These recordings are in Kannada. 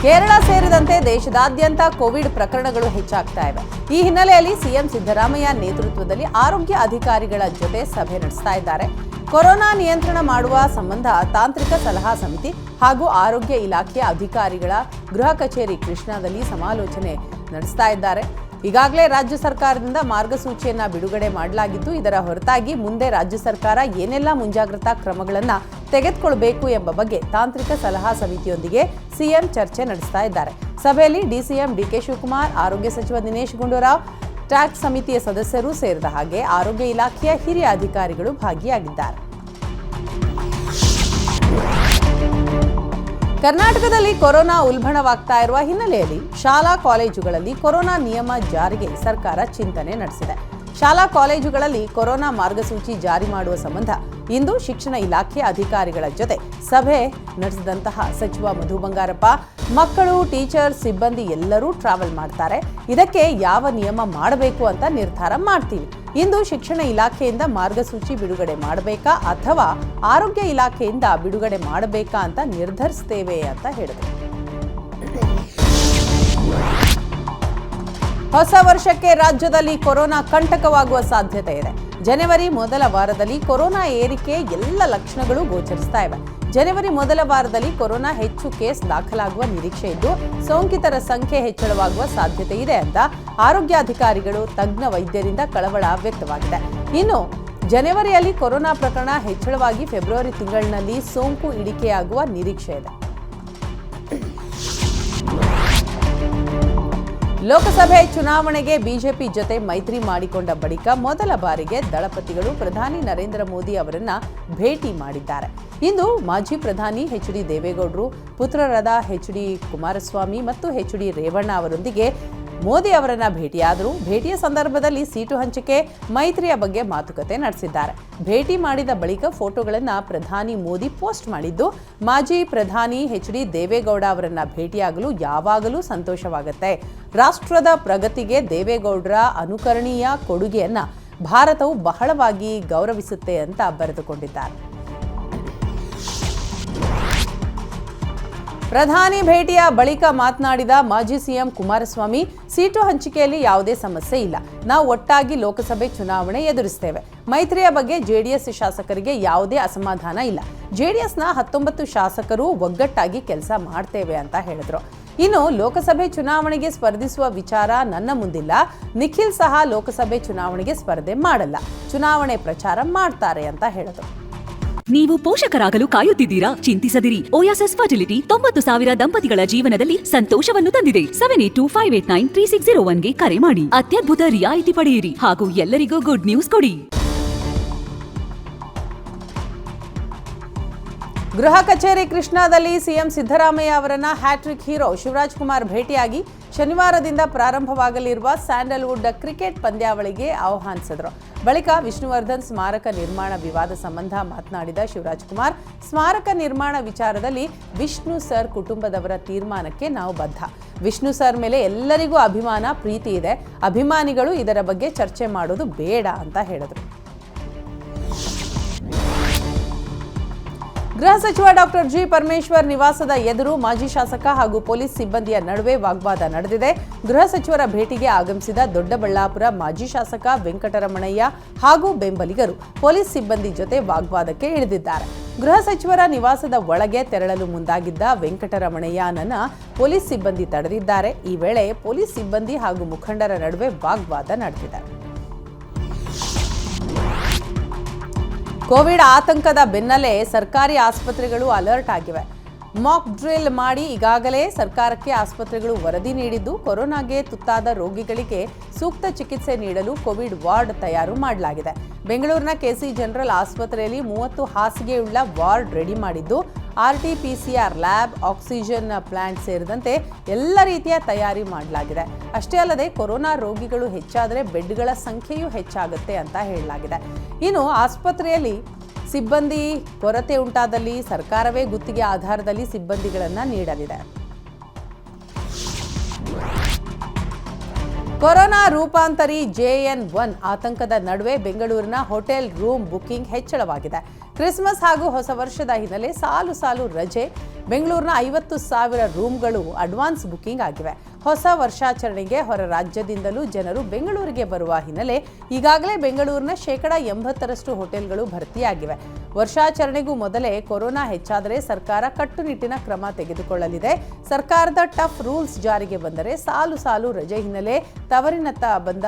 ಕೇರಳ ಸೇರಿದಂತೆ ದೇಶದಾದ್ಯಂತ ಕೋವಿಡ್ ಪ್ರಕರಣಗಳು ಹೆಚ್ಚಾಗ್ತಾ ಇವೆ. ಈ ಹಿನ್ನೆಲೆಯಲ್ಲಿ ಸಿಎಂ ಸಿದ್ದರಾಮಯ್ಯ ನೇತೃತ್ವದಲ್ಲಿ ಆರೋಗ್ಯ ಅಧಿಕಾರಿಗಳ ಜೊತೆ ಸಭೆ ನಡೆಸ್ತಾ ಇದ್ದಾರೆ. ಕೊರೋನಾ ನಿಯಂತ್ರಣ ಮಾಡುವ ಸಂಬಂಧ ತಾಂತ್ರಿಕ ಸಲಹಾ ಸಮಿತಿ ಹಾಗೂ ಆರೋಗ್ಯ ಇಲಾಖೆಯ ಅಧಿಕಾರಿಗಳ ಗೃಹ ಕಚೇರಿ ಕೃಷ್ಣಾದಲ್ಲಿ ಸಮಾಲೋಚನೆ ನಡೆಸ್ತಾ ಇದ್ದಾರೆ. ಈಗಾಗಲೇ ರಾಜ್ಯ ಸರ್ಕಾರದಿಂದ ಮಾರ್ಗಸೂಚಿಯನ್ನ ಬಿಡುಗಡೆ ಮಾಡಲಾಗಿದ್ದು, ಇದರ ಹೊರತಾಗಿ ಮುಂದೆ ರಾಜ್ಯ ಸರ್ಕಾರ ಏನೆಲ್ಲ ಮುಂಜಾಗ್ರತಾ ಕ್ರಮಗಳನ್ನು ತೆಗೆದುಕೊಳ್ಳಬೇಕು ಎಂಬ ಬಗ್ಗೆ ತಾಂತ್ರಿಕ ಸಲಹಾ ಸಮಿತಿಯೊಂದಿಗೆ ಸಿಎಂ ಚರ್ಚೆ ನಡೆಸ್ತಾ ಇದ್ದಾರೆ. ಸಭೆಯಲ್ಲಿ ಡಿಸಿಎಂ ಡಿಕೆ ಶಿವಕುಮಾರ್, ಆರೋಗ್ಯ ಸಚಿವ ದಿನೇಶ್ ಗುಂಡೂರಾವ್, ಟ್ಯಾಕ್ಸ್ ಸಮಿತಿಯ ಸದಸ್ಯರು ಸೇರಿದ ಹಾಗೆ ಆರೋಗ್ಯ ಇಲಾಖೆಯ ಹಿರಿಯ ಅಧಿಕಾರಿಗಳು ಭಾಗಿಯಾಗಿದ್ದಾರೆ. ಕರ್ನಾಟಕದಲ್ಲಿ ಕೊರೋನಾ ಉಲ್ಬಣವಾಗ್ತಾ ಇರುವ ಹಿನ್ನೆಲೆಯಲ್ಲಿ ಶಾಲಾ ಕಾಲೇಜುಗಳಲ್ಲಿ ಕೊರೋನಾ ನಿಯಮ ಜಾರಿಗೆ ಸರ್ಕಾರ ಚಿಂತನೆ ನಡೆಸಿದೆ. ಶಾಲಾ ಕಾಲೇಜುಗಳಲ್ಲಿ ಕೊರೋನಾ ಮಾರ್ಗಸೂಚಿ ಜಾರಿ ಮಾಡುವ ಸಂಬಂಧ ಇಂದು ಶಿಕ್ಷಣ ಇಲಾಖೆ ಅಧಿಕಾರಿಗಳ ಜೊತೆ ಸಭೆ ನಡೆಸಿದಂತಹ ಸಚಿವ ಮಧು ಬಂಗಾರಪ್ಪ, ಮಕ್ಕಳು, ಟೀಚರ್, ಸಿಬ್ಬಂದಿ ಎಲ್ಲರೂ ಟ್ರಾವೆಲ್ ಮಾಡ್ತಾರೆ. ಇದಕ್ಕೆ ಯಾವ ನಿಯಮ ಮಾಡಬೇಕು ಅಂತ ನಿರ್ಧಾರ ಮಾಡ್ತೀವಿ. ಇಂದು ಶಿಕ್ಷಣ ಇಲಾಖೆಯಿಂದ ಮಾರ್ಗಸೂಚಿ ಬಿಡುಗಡೆ ಮಾಡಬೇಕಾ ಅಥವಾ ಆರೋಗ್ಯ ಇಲಾಖೆಯಿಂದ ಬಿಡುಗಡೆ ಮಾಡಬೇಕಾ ಅಂತ ನಿರ್ಧರಿಸ್ತೇವೆ ಅಂತ ಹೇಳಿದರು. ಹೊಸ ವರ್ಷಕ್ಕೆ ರಾಜ್ಯದಲ್ಲಿ ಕೊರೋನಾ ಕಂಟಕವಾಗುವ ಸಾಧ್ಯತೆ ಇದೆ. ಜನವರಿ ಮೊದಲ ವಾರದಲ್ಲಿ ಕೊರೋನಾ ಏರಿಕೆ ಎಲ್ಲ ಲಕ್ಷಣಗಳು ಗೋಚರಿಸ್ತಾ ಇವೆ. ಜನವರಿ ಮೊದಲ ವಾರದಲ್ಲಿ ಕೊರೋನಾ ಹೆಚ್ಚು ಕೇಸ್ ದಾಖಲಾಗುವ ನಿರೀಕ್ಷೆ ಇದ್ದು, ಸೋಂಕಿತರ ಸಂಖ್ಯೆ ಹೆಚ್ಚಳವಾಗುವ ಸಾಧ್ಯತೆ ಇದೆ ಅಂತ ಆರೋಗ್ಯಾಧಿಕಾರಿಗಳು, ತಜ್ಞ ವೈದ್ಯರಿಂದ ಕಳವಳ ವ್ಯಕ್ತವಾಗಿದೆ. ಇನ್ನು ಜನವರಿಯಲ್ಲಿ ಕೊರೋನಾ ಪ್ರಕರಣ ಹೆಚ್ಚಳವಾಗಿ ಫೆಬ್ರವರಿ ತಿಂಗಳಿನಲ್ಲಿ ಸೋಂಕು ಇಳಿಕೆಯಾಗುವ ನಿರೀಕ್ಷೆ ಇದೆ. ಲೋಕಸಭೆ ಚುನಾವಣೆಗೆ ಬಿಜೆಪಿ ಜೊತೆ ಮೈತ್ರಿ ಮಾಡಿಕೊಂಡ ಬಳಿಕ ಮೊದಲ ಬಾರಿಗೆ ದಳಪತಿಗಳು ಪ್ರಧಾನಿ ನರೇಂದ್ರ ಮೋದಿ ಅವರನ್ನ ಭೇಟಿ ಮಾಡಿದ್ದಾರೆ. ಇಂದು ಮಾಜಿ ಪ್ರಧಾನಿ ಎಚ್ ಡಿ ದೇವೇಗೌಡರು, ಪುತ್ರರಾದ ಎಚ್ ಡಿ ಕುಮಾರಸ್ವಾಮಿ ಮತ್ತು ಎಚ್ ಡಿ ರೇವಣ್ಣ ಅವರೊಂದಿಗೆ ಮೋದಿ ಅವರನ್ನ ಭೇಟಿಯಾದರು. ಭೇಟಿಯ ಸಂದರ್ಭದಲ್ಲಿ ಸೀಟು ಹಂಚಿಕೆ, ಮೈತ್ರಿಯ ಬಗ್ಗೆ ಮಾತುಕತೆ ನಡೆಸಿದ್ದಾರೆ. ಭೇಟಿ ಮಾಡಿದ ಬಳಿಕ ಫೋಟೋಗಳನ್ನು ಪ್ರಧಾನಿ ಮೋದಿ ಪೋಸ್ಟ್ ಮಾಡಿದ್ದು, ಮಾಜಿ ಪ್ರಧಾನಿ ಎಚ್ ಡಿ ದೇವೇಗೌಡ ಅವರನ್ನ ಭೇಟಿಯಾಗಲು ಯಾವಾಗಲೂ ಸಂತೋಷವಾಗುತ್ತೆ. ರಾಷ್ಟ್ರದ ಪ್ರಗತಿಗೆ ದೇವೇಗೌಡರ ಅನುಕರಣೀಯ ಕೊಡುಗೆಯನ್ನ ಭಾರತವು ಬಹಳವಾಗಿ ಗೌರವಿಸುತ್ತೆ ಅಂತ ಬರೆದುಕೊಂಡಿದ್ದಾರೆ. ಪ್ರಧಾನಿ ಭೇಟಿಯ ಬಳಿಕ ಮಾತನಾಡಿದ ಮಾಜಿ ಸಿಎಂ ಕುಮಾರಸ್ವಾಮಿ, ಸೀಟು ಹಂಚಿಕೆಯಲ್ಲಿ ಯಾವುದೇ ಸಮಸ್ಯೆ ಇಲ್ಲ. ನಾವು ಒಟ್ಟಾಗಿ ಲೋಕಸಭೆ ಚುನಾವಣೆ ಎದುರಿಸ್ತೇವೆ. ಮೈತ್ರಿಯ ಬಗ್ಗೆ ಜೆಡಿಎಸ್ ಶಾಸಕರಿಗೆ ಯಾವುದೇ ಅಸಮಾಧಾನ ಇಲ್ಲ. ಜೆಡಿಎಸ್ನ 19 ಶಾಸಕರು ಒಗ್ಗಟ್ಟಾಗಿ ಕೆಲಸ ಮಾಡ್ತೇವೆ ಅಂತ ಹೇಳಿದ್ರು. ಇನ್ನು ಲೋಕಸಭೆ ಚುನಾವಣೆಗೆ ಸ್ಪರ್ಧಿಸುವ ವಿಚಾರ ನನ್ನ ಮುಂದಿಲ್ಲ. ನಿಖಿಲ್ ಸಹ ಲೋಕಸಭೆ ಚುನಾವಣೆಗೆ ಸ್ಪರ್ಧೆ ಮಾಡಲ್ಲ, ಚುನಾವಣೆ ಪ್ರಚಾರ ಮಾಡ್ತಾರೆ ಅಂತ ಹೇಳಿದ್ರು. ನೀವು ಪೋಷಕರಾಗಲು ಕಾಯುತ್ತಿದ್ದೀರಾ? ಚಿಂತಿಸದಿರಿ. ಓಯಾಸಿಸ್ ಫರ್ಟಿಲಿಟಿ 90,000 ದಂಪತಿಗಳ ಜೀವನದಲ್ಲಿ ಸಂತೋಷವನ್ನು ತಂದಿದೆ. 7825893601ಗೆ ಕರೆ ಮಾಡಿ. ಅತ್ಯದ್ಭುತ ರಿಯಾಯಿತಿ ಪಡೆಯಿರಿ ಹಾಗೂ ಎಲ್ಲರಿಗೂ ಗುಡ್ ನ್ಯೂಸ್ ಕೊಡಿ. ಗೃಹ ಕಚೇರಿ ಕೃಷ್ಣಾದಲ್ಲಿ ಸಿಎಂ ಸಿದ್ದರಾಮಯ್ಯ ಅವರನ್ನ ಹ್ಯಾಟ್ರಿಕ್ ಹೀರೋ ಶಿವರಾಜ್ ಕುಮಾರ್ ಭೇಟಿಯಾಗಿ ಶನಿವಾರದಿಂದ ಪ್ರಾರಂಭವಾಗಲಿರುವ ಸ್ಯಾಂಡಲ್ವುಡ್ ಕ್ರಿಕೆಟ್ ಪಂದ್ಯಾವಳಿಗೆ ಆಹ್ವಾನಿಸಿದರು. ಬಳಿಕ ವಿಷ್ಣುವರ್ಧನ್ ಸ್ಮಾರಕ ನಿರ್ಮಾಣ ವಿವಾದ ಸಂಬಂಧ ಮಾತನಾಡಿದ ಶಿವರಾಜ್ ಕುಮಾರ್, ಸ್ಮಾರಕ ನಿರ್ಮಾಣ ವಿಚಾರದಲ್ಲಿ ವಿಷ್ಣು ಸರ್ ಕುಟುಂಬದವರ ತೀರ್ಮಾನಕ್ಕೆ ನಾವು ಬದ್ಧ. ವಿಷ್ಣು ಸರ್ ಮೇಲೆ ಎಲ್ಲರಿಗೂ ಅಭಿಮಾನ, ಪ್ರೀತಿ ಇದೆ. ಅಭಿಮಾನಿಗಳು ಇದರ ಬಗ್ಗೆ ಚರ್ಚೆ ಮಾಡೋದು ಬೇಡ ಅಂತ ಹೇಳಿದರು. ಗೃಹ ಸಚಿವ ಡಾಕ್ಟರ್ ಜಿ ಪರಮೇಶ್ವರ್ ನಿವಾಸದ ಎದುರು ಮಾಜಿ ಶಾಸಕ ಹಾಗೂ ಪೊಲೀಸ್ ಸಿಬ್ಬಂದಿಯ ನಡುವೆ ವಾಗ್ವಾದ ನಡೆದಿದೆ. ಗೃಹ ಸಚಿವರ ಭೇಟಿಗೆ ಆಗಮಿಸಿದ ದೊಡ್ಡಬಳ್ಳಾಪುರ ಮಾಜಿ ಶಾಸಕ ವೆಂಕಟರಮಣಯ್ಯ ಹಾಗೂ ಬೆಂಬಲಿಗರು ಪೊಲೀಸ್ ಸಿಬ್ಬಂದಿ ಜೊತೆ ವಾಗ್ವಾದಕ್ಕೆ ಇಳಿದಿದ್ದಾರೆ. ಗೃಹ ಸಚಿವರ ನಿವಾಸದ ಒಳಗೆ ತೆರಳಲು ಮುಂದಾಗಿದ್ದ ವೆಂಕಟರಮಣಯ್ಯನನ್ನ ಪೊಲೀಸ್ ಸಿಬ್ಬಂದಿ ತಡೆದಿದ್ದಾರೆ. ಈ ವೇಳೆ ಪೊಲೀಸ್ ಸಿಬ್ಬಂದಿ ಹಾಗೂ ಮುಖಂಡರ ನಡುವೆ ವಾಗ್ವಾದ ನಡೆದಿದೆ. ಕೋವಿಡ್ ಆತಂಕದ ಬೆನ್ನಲ್ಲೇ ಸರ್ಕಾರಿ ಆಸ್ಪತ್ರೆಗಳು ಅಲರ್ಟ್ ಆಗಿವೆ. ಮಾಕ್ ಡ್ರಿಲ್ ಮಾಡಿ ಈಗಾಗಲೇ ಸರ್ಕಾರಕ್ಕೆ ಆಸ್ಪತ್ರೆಗಳು ವರದಿ ನೀಡಿದ್ದು, ಕೊರೋನಾಗೆ ತುತ್ತಾದ ರೋಗಿಗಳಿಗೆ ಸೂಕ್ತ ಚಿಕಿತ್ಸೆ ನೀಡಲು ಕೋವಿಡ್ ವಾರ್ಡ್ ತಯಾರು ಮಾಡಲಾಗಿದೆ. ಬೆಂಗಳೂರಿನ ಕೆಸಿ ಜನರಲ್ ಆಸ್ಪತ್ರೆಯಲ್ಲಿ 30 ಹಾಸಿಗೆಯುಳ್ಳ ವಾರ್ಡ್ ರೆಡಿ ಮಾಡಿದ್ದು, RT-PCR ಲ್ಯಾಬ್, ಆಕ್ಸಿಜನ್ ಪ್ಲಾಂಟ್ ಸೇರಿದಂತೆ ಎಲ್ಲ ರೀತಿಯ ತಯಾರಿ ಮಾಡಲಾಗಿದೆ. ಅಷ್ಟೇ ಅಲ್ಲದೆ ಕೊರೋನಾ ರೋಗಿಗಳು ಹೆಚ್ಚಾದರೆ ಬೆಡ್ಗಳ ಸಂಖ್ಯೆಯೂ ಹೆಚ್ಚಾಗುತ್ತೆ ಅಂತ ಹೇಳಲಾಗಿದೆ. ಇನ್ನು ಆಸ್ಪತ್ರೆಯಲ್ಲಿ ಸಿಬ್ಬಂದಿ ಕೊರತೆ ಉಂಟಾದಲ್ಲಿ ಸರ್ಕಾರವೇ ಗುತ್ತಿಗೆ ಆಧಾರದಲ್ಲಿ ಸಿಬ್ಬಂದಿಗಳನ್ನು ನೀಡಲಿದೆ. ಕೊರೋನಾ ರೂಪಾಂತರಿ JN1 ಆತಂಕದ ನಡುವೆ ಬೆಂಗಳೂರಿನ ಹೋಟೆಲ್ ರೂಮ್ ಬುಕಿಂಗ್ ಹೆಚ್ಚಳವಾಗಿದೆ. ಕ್ರಿಸ್ಮಸ್ ಹಾಗೂ ಹೊಸ ವರ್ಷದ ಹಿನ್ನೆಲೆ ಸಾಲು ರಜೆ. ಬೆಂಗಳೂರಿನ 50,000 ರೂಮ್ಗಳು ಅಡ್ವಾನ್ಸ್ ಬುಕಿಂಗ್ ಆಗಿವೆ. ಹೊಸ ವರ್ಷಾಚರಣೆಗೆ ಹೊರ ರಾಜ್ಯದಿಂದಲೂ ಜನರು ಬೆಂಗಳೂರಿಗೆ ಬರುವ ಹಿನ್ನೆಲೆ ಈಗಾಗಲೇ ಬೆಂಗಳೂರಿನ 80% ಹೋಟೆಲ್ಗಳು ಭರ್ತಿಯಾಗಿವೆ. ವರ್ಷಾಚರಣೆಗೂ ಮೊದಲೇ ಕೊರೋನಾ ಹೆಚ್ಚಾದರೆ ಸರ್ಕಾರ ಕಟ್ಟುನಿಟ್ಟಿನ ಕ್ರಮ ತೆಗೆದುಕೊಳ್ಳಲಿದೆ. ಸರ್ಕಾರದ ಟಫ್ ರೂಲ್ಸ್ ಜಾರಿಗೆ ಬಂದರೆ ಸಾಲು ರಜೆ ಹಿನ್ನೆಲೆ ತವರಿನತ್ತ ಬಂದ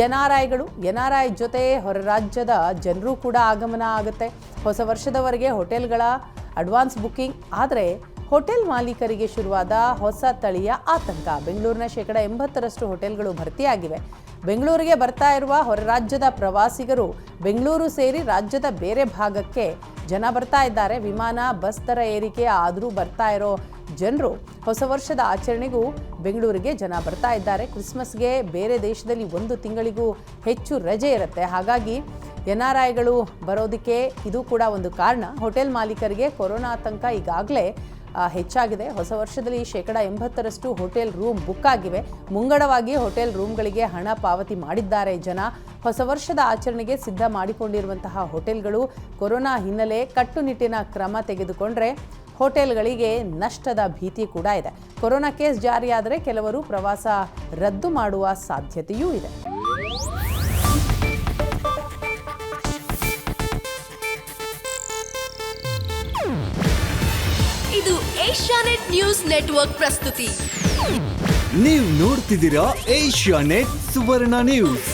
ಎನ್ಆರ್ಐ ಜೊತೆ ಹೊರ ರಾಜ್ಯದ ಜನರು ಕೂಡ ಆಗಮನ ಆಗುತ್ತೆ. ಹೊಸ ವರ್ಷದವರೆಗೆ ಹೋಟೆಲ್ಗಳ ಅಡ್ವಾನ್ಸ್ ಬುಕಿಂಗ್. ಆದರೆ ಹೋಟೆಲ್ ಮಾಲೀಕರಿಗೆ ಶುರುವಾದ ಹೊಸ ತಳಿಯ ಆತಂಕ. ಬೆಂಗಳೂರಿನ 80% ಹೋಟೆಲ್ಗಳು ಭರ್ತಿಯಾಗಿವೆ. ಬೆಂಗಳೂರಿಗೆ ಬರ್ತಾ ಇರುವ ಹೊರ ರಾಜ್ಯದ ಪ್ರವಾಸಿಗರು ಬೆಂಗಳೂರು ಸೇರಿ ರಾಜ್ಯದ ಬೇರೆ ಭಾಗಕ್ಕೆ ಜನ ಬರ್ತಾ ಇದ್ದಾರೆ. ವಿಮಾನ ಬಸ್ ದರ ಏರಿಕೆ ಆದರೂ ಬರ್ತಾ ಇರೋ ಜನರು ಹೊಸ ವರ್ಷದ ಆಚರಣೆಗೂ ಬೆಂಗಳೂರಿಗೆ ಜನ ಬರ್ತಾ ಇದ್ದಾರೆ. ಕ್ರಿಸ್ಮಸ್ಗೆ ಬೇರೆ ದೇಶದಲ್ಲಿ 1 ತಿಂಗಳಿಗೂ ಹೆಚ್ಚು ರಜೆ ಇರುತ್ತೆ. ಹಾಗಾಗಿ ಎನ್ಆರ್ಐಗಳು ಬರೋದಕ್ಕೆ ಇದು ಕೂಡ ಒಂದು ಕಾರಣ. ಹೋಟೆಲ್ ಮಾಲೀಕರಿಗೆ ಕೊರೋನಾ ಆತಂಕ ಈಗಾಗಲೇ ಹೆಚ್ಚಾಗಿದೆ. ಹೊಸ ವರ್ಷದಲ್ಲಿ 80% ಹೋಟೆಲ್ ರೂಮ್ ಬುಕ್ ಆಗಿವೆ. ಮುಂಗಡವಾಗಿ ಹೋಟೆಲ್ ರೂಮ್ಗಳಿಗೆ ಹಣ ಪಾವತಿ ಮಾಡಿದ್ದಾರೆ ಜನ. ಹೊಸ ವರ್ಷದ ಆಚರಣೆಗೆ ಸಿದ್ಧ ಮಾಡಿಕೊಂಡಿರುವಂತಹ ಹೋಟೆಲ್ಗಳು ಕೊರೋನಾ ಹಿನ್ನೆಲೆ ಕಟ್ಟುನಿಟ್ಟಿನ ಕ್ರಮ ತೆಗೆದುಕೊಂಡ್ರೆ ಹೋಟೆಲ್ಗಳಿಗೆ ನಷ್ಟದ ಭೀತಿ ಕೂಡ ಇದೆ. ಕೊರೋನಾ ಕೇಸ್ ಜಾರಿಯಾದರೆ ಕೆಲವರು ಪ್ರವಾಸ ರದ್ದು ಮಾಡುವ ಸಾಧ್ಯತೆಯೂ ಇದೆ. ಇದು ಏಷ್ಯಾನೆಟ್ ನ್ಯೂಸ್ ನೆಟ್ವರ್ಕ್ ಪ್ರಸ್ತುತಿ. ನೀವು ನೋಡ್ತಿದ್ದೀರಾ ಏಷ್ಯಾನೆಟ್ ಸುವರ್ಣ ನ್ಯೂಸ್.